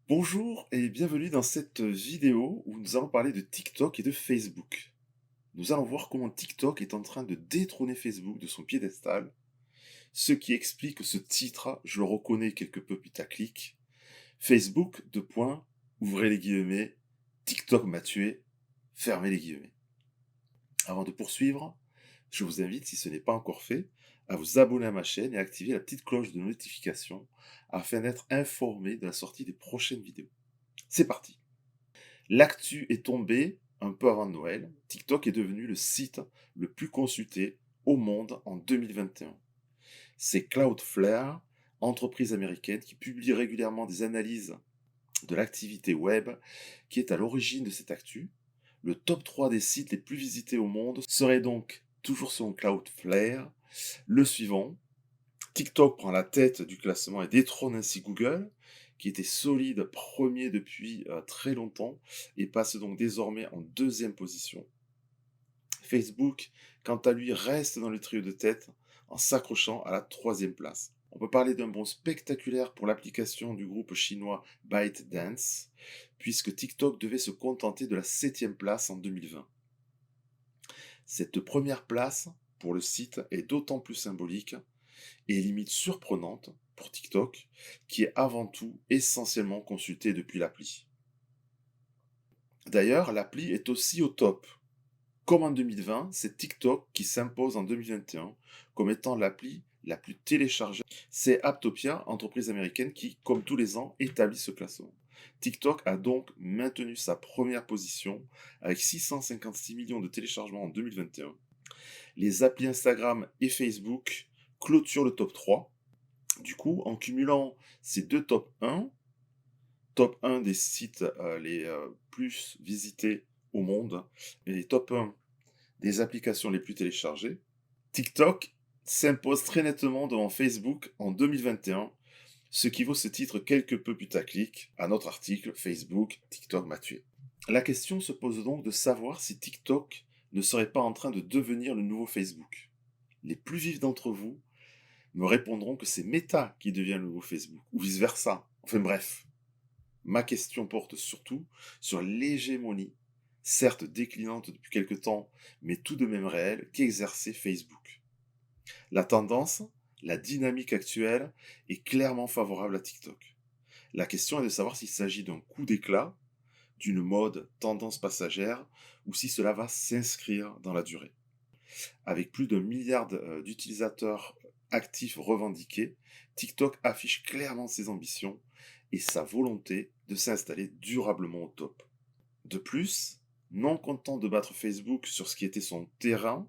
Bonjour et bienvenue dans cette vidéo où nous allons parler de TikTok et de Facebook. Nous allons voir comment TikTok est en train de détrôner Facebook de son piédestal, ce qui explique ce titre, je le reconnais quelque peu putaclic. Facebook, deux points, ouvrez les guillemets, TikTok m'a tué, fermez les guillemets. Avant de poursuivre, je vous invite, si ce n'est pas encore fait, à vous abonner à ma chaîne et à activer la petite cloche de notification afin d'être informé de la sortie des prochaines vidéos. C'est parti! L'actu est tombée un peu avant Noël. TikTok est devenu le site le plus consulté au monde en 2021. C'est Cloudflare, entreprise américaine qui publie régulièrement des analyses de l'activité web, qui est à l'origine de cette actu. Le top 3 des sites les plus visités au monde serait donc, toujours selon Cloudflare, le suivant. TikTok prend la tête du classement et détrône ainsi Google, qui était solide premier depuis très longtemps et passe donc désormais en deuxième position. Facebook, quant à lui, reste dans le trio de tête en s'accrochant à la troisième place. On peut parler d'un bond spectaculaire pour l'application du groupe chinois ByteDance, puisque TikTok devait se contenter de la septième place en 2020. Cette première place pour le site est d'autant plus symbolique et limite surprenante pour TikTok, qui est avant tout essentiellement consulté depuis l'appli. D'ailleurs, l'appli est aussi au top. Comme en 2020, c'est TikTok qui s'impose en 2021 comme étant l'appli la plus téléchargée. C'est Apptopia, entreprise américaine, qui, comme tous les ans, établit ce classement. TikTok a donc maintenu sa première position avec 656 millions de téléchargements en 2021. Les applis Instagram et Facebook clôturent le top 3. Du coup, en cumulant ces deux top 1 des sites les plus visités au monde et les top 1 des applications les plus téléchargées, TikTok s'impose très nettement devant Facebook en 2021, ce qui vaut ce titre quelque peu putaclic à notre article Facebook, TikTok m'a tué. La question se pose donc de savoir si TikTok ne serait pas en train de devenir le nouveau Facebook. Les plus vifs d'entre vous me répondront que c'est Meta qui devient le nouveau Facebook, ou vice-versa. Enfin bref, ma question porte surtout sur l'hégémonie, certes déclinante depuis quelque temps, mais tout de même réelle, qu'exerçait Facebook. La tendance, la dynamique actuelle est clairement favorable à TikTok. La question est de savoir s'il s'agit d'un coup d'éclat, d'une mode tendance passagère, ou si cela va s'inscrire dans la durée. Avec plus d'un milliard d'utilisateurs actifs revendiqués, TikTok affiche clairement ses ambitions et sa volonté de s'installer durablement au top. De plus, non content de battre Facebook sur ce qui était son terrain,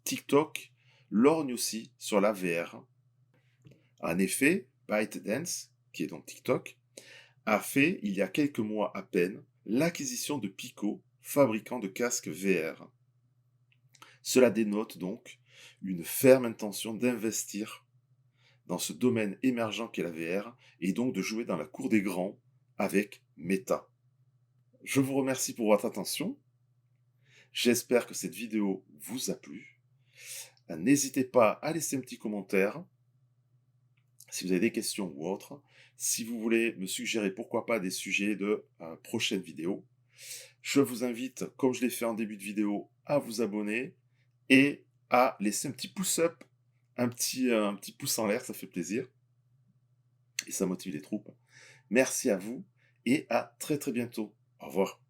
TikTok lorgne aussi sur la VR. En effet, ByteDance, qui est donc TikTok, a fait, il y a quelques mois à peine, l'acquisition de Pico, fabricant de casques VR. Cela dénote donc une ferme intention d'investir dans ce domaine émergent qu'est la VR et donc de jouer dans la cour des grands avec Meta. Je vous remercie pour votre attention. J'espère que cette vidéo vous a plu. N'hésitez pas à laisser un petit commentaire si vous avez des questions ou autres. Si vous voulez me suggérer pourquoi pas des sujets de prochaines vidéos. Je vous invite, comme je l'ai fait en début de vidéo, à vous abonner et à laisser un petit pouce up, un petit pouce en l'air, ça fait plaisir. Et ça motive les troupes. Merci à vous et à très très bientôt. Au revoir.